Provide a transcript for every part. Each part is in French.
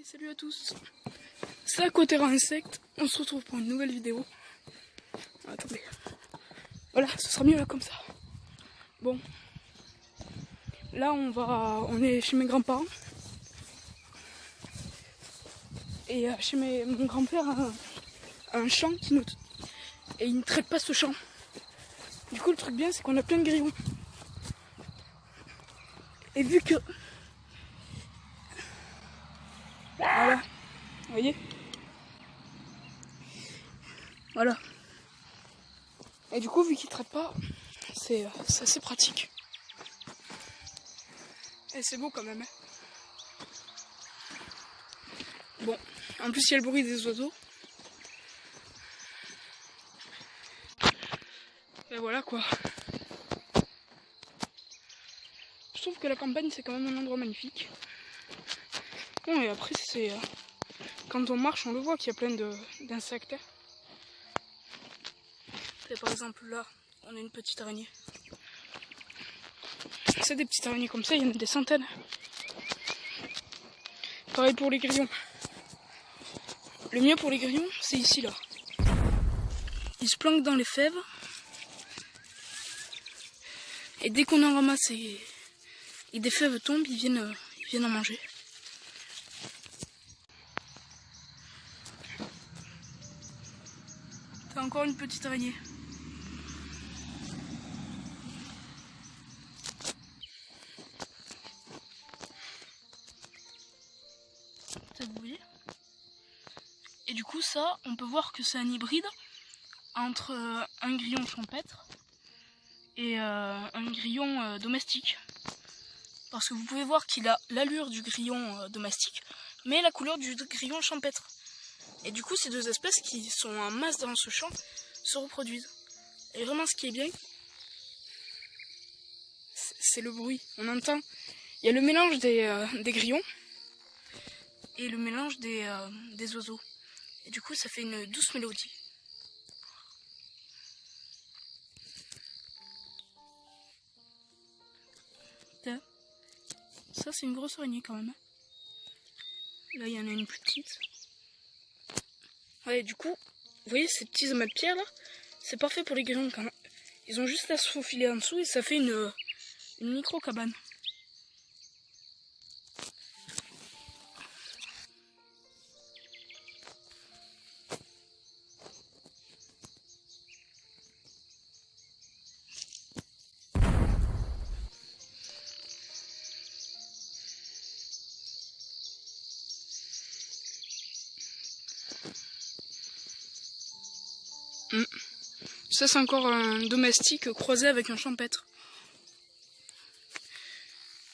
Salut à tous, c'est Aquaterra Insectes, on se retrouve pour une nouvelle vidéo. Attendez, voilà, ce sera mieux là comme ça. Bon, là on est chez mes grands-parents. Et chez mon grand-père a un champ et il ne traite pas ce champ. Du coup le truc bien c'est qu'on a plein de grillons. Et vu que... Voilà, vous voyez? Voilà. Et du coup vu qu'il ne traite pas, c'est assez pratique. Et c'est beau quand même. Hein. Bon, en plus il y a le bruit des oiseaux. Et voilà quoi. Je trouve que la campagne c'est quand même un endroit magnifique. Bon et après c'est... quand on marche on le voit qu'il y a plein d'insectes. Et par exemple là, on a une petite araignée. C'est des petites araignées comme ça, il y en a des centaines. Pareil pour les grillons. Le mieux pour les grillons, c'est ici là. Ils se planquent dans les fèves. Et dès qu'on en ramasse et des fèves tombent, ils viennent en manger. T'as encore une petite araignée. Vous voyez? Et du coup ça, on peut voir que c'est un hybride entre un grillon champêtre et un grillon domestique. Parce que vous pouvez voir qu'il a l'allure du grillon domestique, mais la couleur du grillon champêtre. Et du coup ces deux espèces qui sont en masse dans ce champ se reproduisent. Et vraiment ce qui est bien, c'est le bruit. On entend, il y a le mélange des grillons et le mélange des oiseaux. Et du coup ça fait une douce mélodie. Ça c'est une grosse araignée quand même. Là il y en a une petite. Ouais, du coup, vous voyez ces petits amas de pierre là, c'est parfait pour les grillons quand même. Ils ont juste à se faufiler en dessous et ça fait une micro cabane. Ça c'est encore un domestique croisé avec un champêtre.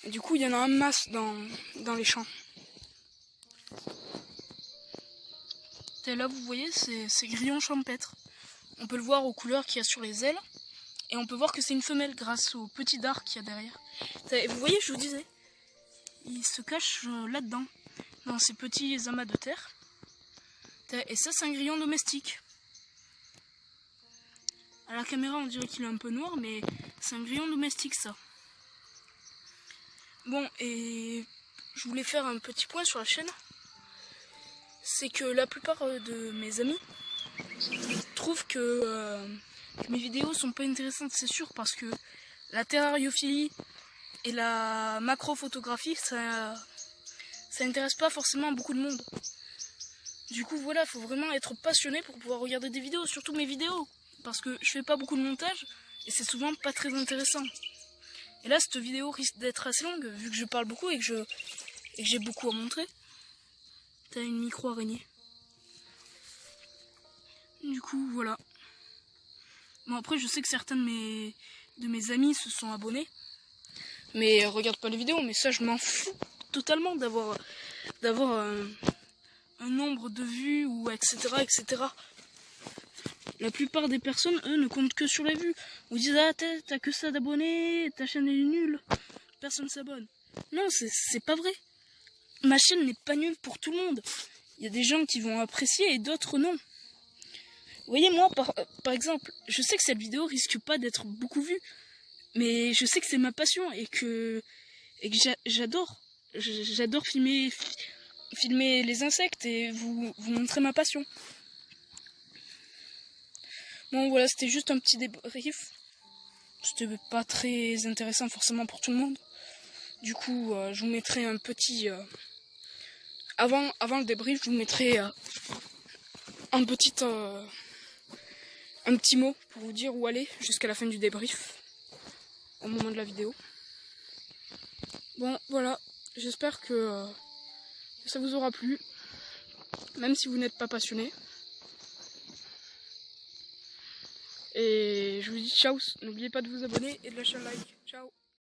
Et du coup il y en a en masse dans les champs. Et là vous voyez c'est grillon champêtre. On peut le voir aux couleurs qu'il y a sur les ailes. Et on peut voir que c'est une femelle grâce au petit dard qu'il y a derrière. Et vous voyez, je vous disais, il se cache là-dedans, dans ces petits amas de terre. Et ça c'est un grillon domestique. À la caméra on dirait qu'il est un peu noir, mais c'est un grillon domestique ça. Bon, et je voulais faire un petit point sur la chaîne. C'est que la plupart de mes amis trouvent que mes vidéos sont pas intéressantes, c'est sûr, parce que la terrariophilie et la macrophotographie, ça intéresse pas forcément beaucoup de monde. Du coup voilà, faut vraiment être passionné pour pouvoir regarder des vidéos, surtout mes vidéos. Parce que je fais pas beaucoup de montage et c'est souvent pas très intéressant. Et là cette vidéo risque d'être assez longue vu que je parle beaucoup et que j'ai beaucoup à montrer. T'as une micro araignée. Du coup voilà. Bon après je sais que certains de mes amis se sont abonnés. Mais regardent pas les vidéos, mais ça je m'en fous totalement d'avoir un nombre de vues ou etc. La plupart des personnes, eux, ne comptent que sur les vues. Vous disent, ah, t'as que ça d'abonnés, ta chaîne est nulle, personne s'abonne. Non, c'est pas vrai. Ma chaîne n'est pas nulle pour tout le monde. Il y a des gens qui vont apprécier et d'autres non. Vous voyez, moi, par exemple, je sais que cette vidéo risque pas d'être beaucoup vue, mais je sais que c'est ma passion et que j'adore filmer filmer les insectes et vous montrer ma passion. Bon voilà, c'était juste un petit débrief. C'était pas très intéressant forcément pour tout le monde. Du coup, je vous mettrai un petit... avant le débrief, je vous mettrai un petit mot pour vous dire où aller jusqu'à la fin du débrief, au moment de la vidéo. Bon, voilà, j'espère que ça vous aura plu, même si vous n'êtes pas passionné. Et je vous dis ciao, n'oubliez pas de vous abonner et de lâcher un like. Ciao.